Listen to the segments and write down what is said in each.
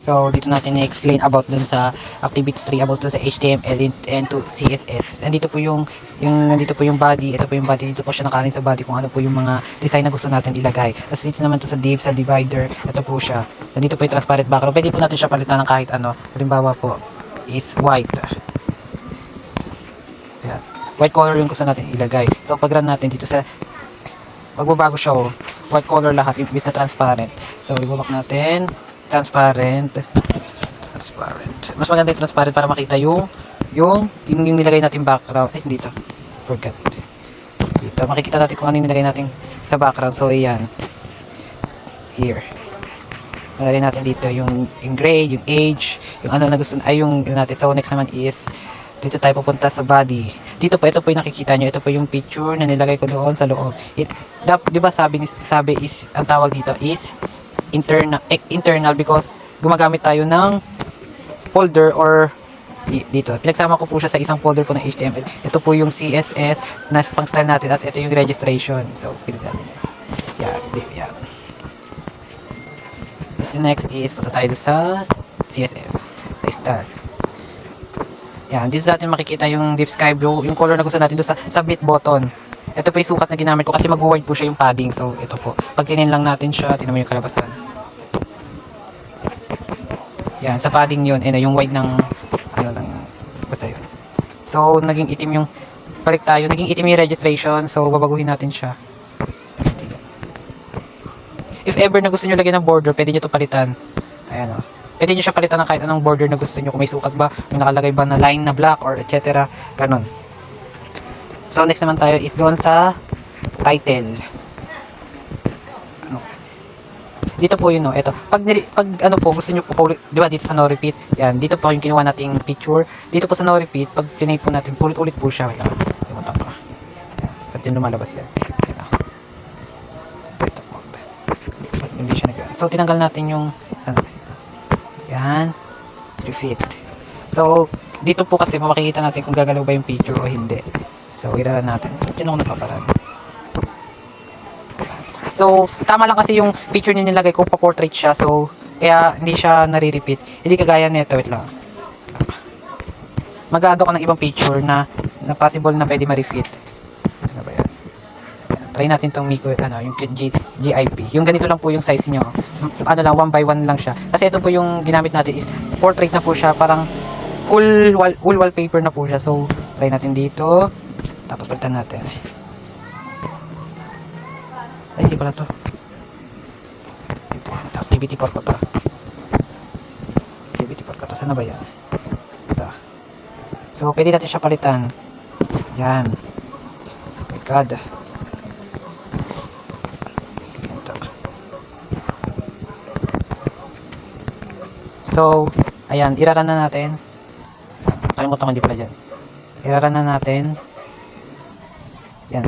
So, dito natin i-explain about dun sa activities 3, about dun sa HTML and to CSS. Nandito po nandito po yung body, ito po yung body, dito po siya nakaling sa body kung ano po yung mga design na gusto natin ilagay. Tapos dito naman to sa div, sa divider, ito po siya. Nandito po yung transparent background. Pwede po natin siya palitan ng kahit ano. Halimbawa po is white. Ayan. White color yung gusto natin ilagay. So, pag run natin dito sa magbabago siya, oh. White color lahat imbis na transparent. So, ibabak natin transparent. Mas maganda yung transparent para makita yung nilagay natin background. Hindi to. Forget. Dito makikita natin kung ano yung nilagay natin sa background. So, ayan. Here. Nilagay natin dito yung grade, yung age, yung ano na gusto ay yung natin. So, next naman is dito tayo pupunta sa body. Ito po yung nakikita nyo. Ito po yung picture na nilagay ko doon sa loob. Di ba sabi is, ang tawag dito is internal because gumagamit tayo ng folder or dito. Pinagsama ko po siya sa isang folder po ng HTML. Ito po yung CSS na pang style natin at ito yung registration. So, pilit natin. Yan. This next is punta tayo sa CSS. Sa style. Yan. Dito natin makikita yung describe yung color na gusto natin doon sa submit button. Ito po yung sukat na ginamit ko kasi mag-word po siya yung padding. So, ito po. Pag tinin lang natin siya, tinan mo yung kalabasan. Yan, sa padding yun, yung white ng, basta yun. So, naging itim yung, balik tayo, naging itim yung registration. So, babaguhin natin siya. If ever na gusto nyo lagyan ng border, pwede nyo ito palitan. Ayan o. Pwede nyo siya palitan ng kahit anong border na gusto nyo. Kung may sukat ba, may nakalagay ba na line na black or etc. Ganon. So, next naman tayo is doon sa title. Dito po yun, no. Ito. Pag ano po, gusto nyo po, di ba, dito sa no repeat, yan. Dito po yung kinuha nating picture. Dito po sa no repeat, pag pinay po natin, ulit po siya. Wait lang. Limutan ko. Ba't yung lumalabas yan? Desktop mode. Ba't hindi siya nag- So, tinanggal natin yung, ano, yan. Repeat. So, dito po kasi makikita natin kung gagalaw ba yung picture o hindi. So, iraran natin. Sino ko napaparan? So, tama lang kasi yung picture niya nilagay ko, pa-portrait siya. So, kaya hindi siya nare-repeat. Hindi kagaya nito. Wait lang. Mag-add ako ng ibang picture na possible na pwede ma-repeat. Ano ba yan? Try natin tong Mico, yung GIP. Yung ganito lang po yung size niyo. Ano lang, 1 by 1 lang siya. Kasi ito po yung ginamit natin is portrait na po siya. Parang full wallpaper na po siya. So, try natin dito. Tapos palitan natin. Ay, hindi pala to. Activity 4 pa. Activity 4 pa to. Sana ba yan? Ito. So, pwede natin siya palitan. Yan. Oh my God. Ito. So, ayan. Iraran na natin. Kalimutan ko, hindi pala dyan. Iraran na natin. Yan.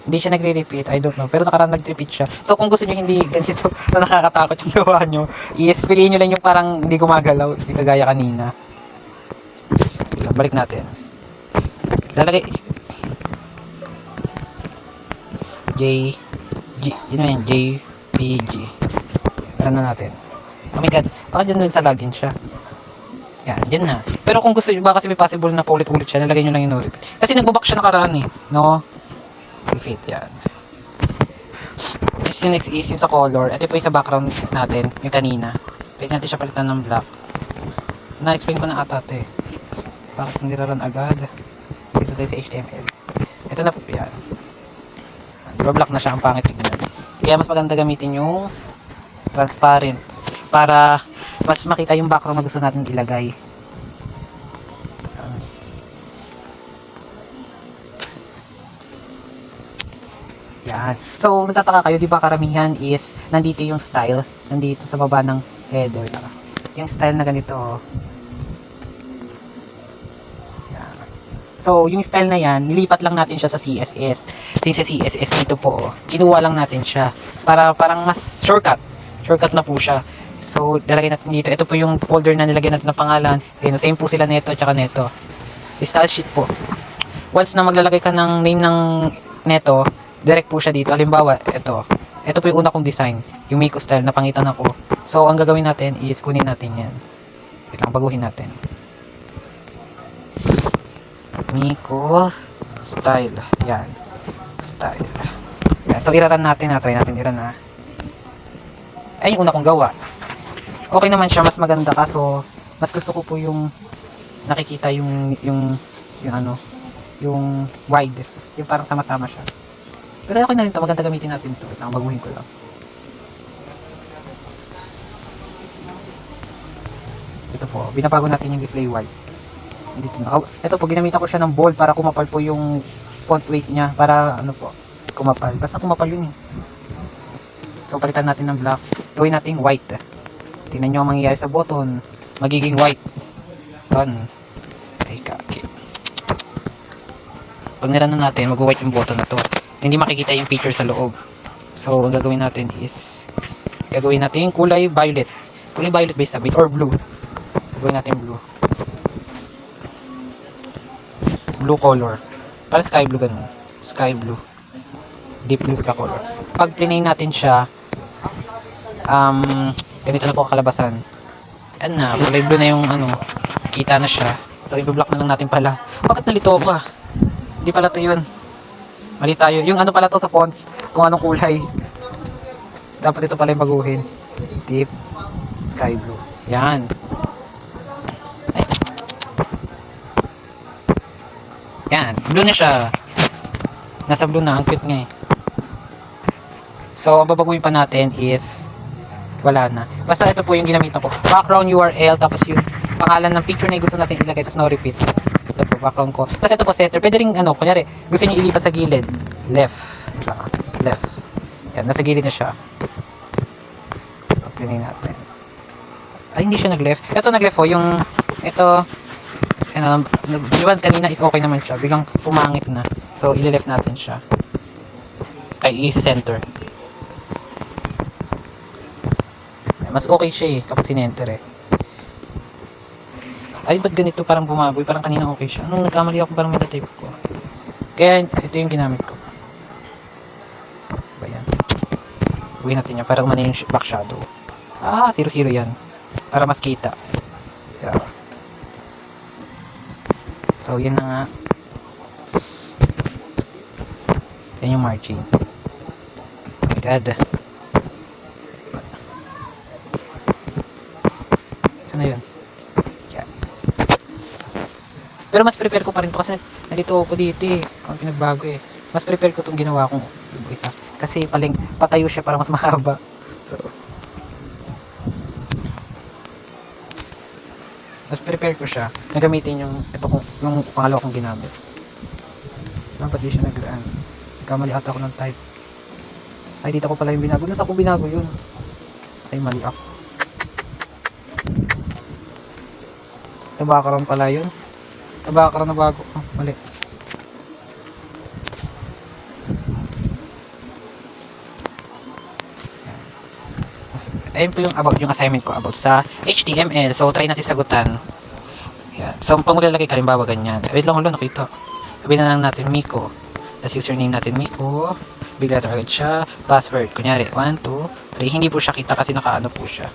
Hindi siya nagre-repeat, I don't know. Pero nakaraan nag-repeat siya. So, kung gusto nyo hindi ganito na nakakatakot yung gawa nyo, piliin nyo lang yung parang hindi gumagalaw. Hindi kagaya kanina. Balik natin. Lalagay. JPG. Ano natin? Oh my God. Baka dyan sa login siya. Yan, dyan na. Pero kung gusto nyo, baka kasi may possible na paulit-ulit siya, lalagay nyo lang yung no repeat. Kasi nagbabak siya nakaraan eh. No? Fit yan. This next is yung sa color. Ito po yung sa background natin, yung kanina. Pwede natin siya palitan ng black. Na-explain ko na ata ito eh. Bakit hindi run agad? Dito tayo sa HTML. Ito na po yan. Diba black na siya, ang pangit tignan. Kaya mas maganda gamitin yung transparent para mas makita yung background na gusto natin ilagay. Yan. So, nagtataka kayo, di ba karamihan is nandito yung style, nandito sa baba ng header. Yung style na ganito. Yan. So, yung style na yan, nilipat lang natin siya sa CSS. Since sa CSS dito po, kinuha lang natin siya para parang mas shortcut. Shortcut na po siya. So, lalagay natin dito. Ito po yung folder na nilagay natin ng pangalan. Same po sila neto tsaka neto. Style sheet po. Once na maglalagay ka ng name ng neto, direct po siya dito. Halimbawa, ito po yung una kong design, yung Miko style na pangitan ako. So, ang gagawin natin is kunin natin yan. Wait lang, baguhin natin. Miko style. Yan. Style. Yan. So, i-run natin ha. Try natin i-run ha. Ay, yung una kong gawa. Okay naman siya. Mas maganda kaso mas gusto ko po yung nakikita yung ano, yung wide. Yung parang sama-sama siya. Pero okay na rin to. Maganda gamitin natin to. Ito, baguhin ko lang. Ito po. Binabago natin yung display wide. Dito na. Ito po, ginamitan ko siya ng bold para kumapal po yung font weight niya. Para ano po, kumapal. Basta kumapal yun eh. So, palitan natin ng black. Gawin natin white. Tingnan nyo ang mangyayari sa button. Magiging white. Done. Ay, kaki. Pag nirun na natin, mag-white yung button na to. Hindi makikita yung picture sa loob. So, ang gagawin natin is gagawin natin yung kulay violet. Kulay violet ba sabihin? Or blue. Gagawin natin blue. Blue color. Parang sky blue ganun. Sky blue. Deep blue ka color. Pag plinay natin siya, ganito na po kalabasan. Yan na, kulay blue na yung ano, kita na siya. So, i-block na lang natin pala. Bakit nalito ka? Hindi pala to yun. Mali tayo. Yung ano pala to sa font, kung anong kulay. Dapat ito pala yung baguhin. Deep sky blue. Yan. Ay. Yan. Blue na siya. Nasa blue na. Ang cute nga eh. So, ang babaguhin pa natin is wala na. Basta ito po yung ginamitan ko. Background URL, tapos yung pangalan ng picture na gusto natin ilagay, tapos no repeat. Ito po, background ko. Tapos ito po, center. Pwede rin, ano, kunyari, gusto niyo ilipat sa gilid. Left. Left. Yan, nasa gilid na siya. Opening natin. Ay, hindi siya nag-left. Ito nag-left po, yung, ito, ano, di ba kanina is okay naman siya. Biglang pumangit na. So, ili-left natin siya. Ay, i-center. Mas okay siya eh, kapag sinenter eh. Ay, ba't ganito parang bumaboy? Parang kanina okay siya. Anong nagkamali ako parang metatype ko? Kaya, ito yung ginamit ko. Ba yan? Gawin natin yan para umano yung back shadow. 0-0 yan. Para mas kita. Kaya, so, yan na nga. Yan yung margin. Oh my god. Na yun. Yeah. Pero mas prepare ko pa rin to kasi nalito ako dito eh. Kung pinagbago eh. Mas prepare ko itong ginawa kong isa. Kasi patayo siya para mas mahaba. So, mas prepare ko siya. Nagamitin yung yung pangalawa kong ginamit. Dapat di siya nagraan. Kamali ata ako ng type. Ay, dito ko pala yung binago. Nasa ko binago yun. Ay, mali ako. Tabakaran pala yun. Tabakaran na bago. Oh, mali. Ayun po yung about yung assignment ko about sa HTML. So, try natin sagutan. Yan. So, pag maglalagay ka, halimbawa ganyan. Wait lang, nakita. Sabihin na lang natin Miko. Tapos username natin Miko. Big letter agad siya. Password. Kunyari, 1, 2, 3. Hindi po siya kita kasi nakaano po siya.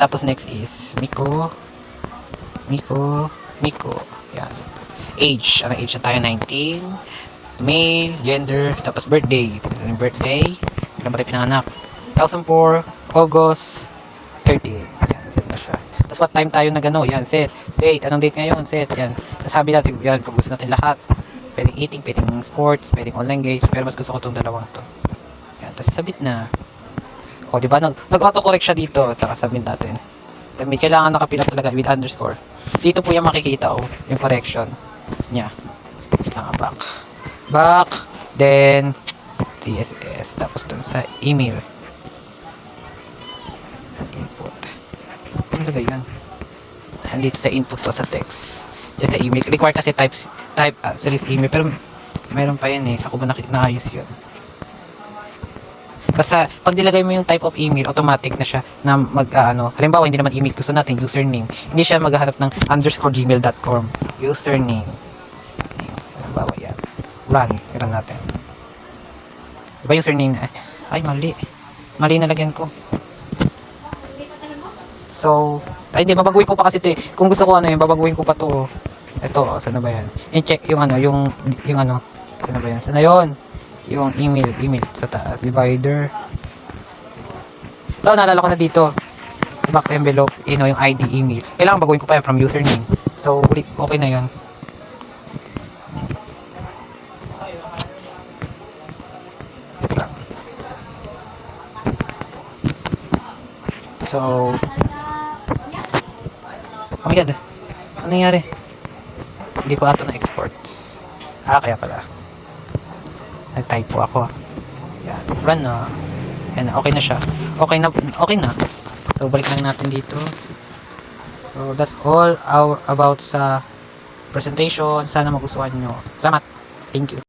Tapos next is Miko. Yan. Age. Anong age na tayo? 19. Male, gender, tapos birthday. Yung birthday. Ilan ba tayo pinanganak? 2004, August 30. Yan, set na siya. Tapos what time tayo nagano? Yan, set. Date. Anong date ngayon? Set. Yan. Tapos sabi natin, yan, kung gusto natin lahat. Pwedeng eating, pwedeng sports, pwedeng online games. Pero mas gusto ko itong dalawang to. Yan. Tapos sabit na. O, diba? Nag-autocorrect siya dito. At saka sabit natin. May kailangan nakapilap talaga with underscore. Dito po yung makikita yung correction niya. Back, then CSS, tapos dun sa email. Input. Ano lagay yan? Andito sa input to sa text. Diyan sa email. Require kasi type series email. Pero meron pa yan eh. Sa ko ba naayos yun? Basta, pag nilagay mo yung type of email, automatic na siya na halimbawa, hindi naman email gusto natin, username. Hindi siya maghahanap ng _gmail.com. Username. Halimbawa yan. Run natin. Iba yung surname na. Ay, mali. Mali nalagyan ko. So, ay hindi, babaguhin ko pa kasi ito eh. Kung gusto ko ano yun, babaguhin ko pa to. Ito, saan na ba yan? I-check yung ano, yung ano. Saan na ba yan? Saan na yun? Yung email sa taas. Divider. Ito, naalala ko na dito. Box envelope, yung ID email. Kailangan baguhin ko pa yun from username. So, okay na yun. So, oh my god. Ano nangyari? Hindi ko ata na-export. Kaya pala. Nag-typo ako. Yan. Run na. Yan, okay na siya. Okay na. So, balik lang natin dito. So, that's all about sa presentation. Sana magustuhan nyo. Salamat. Thank you.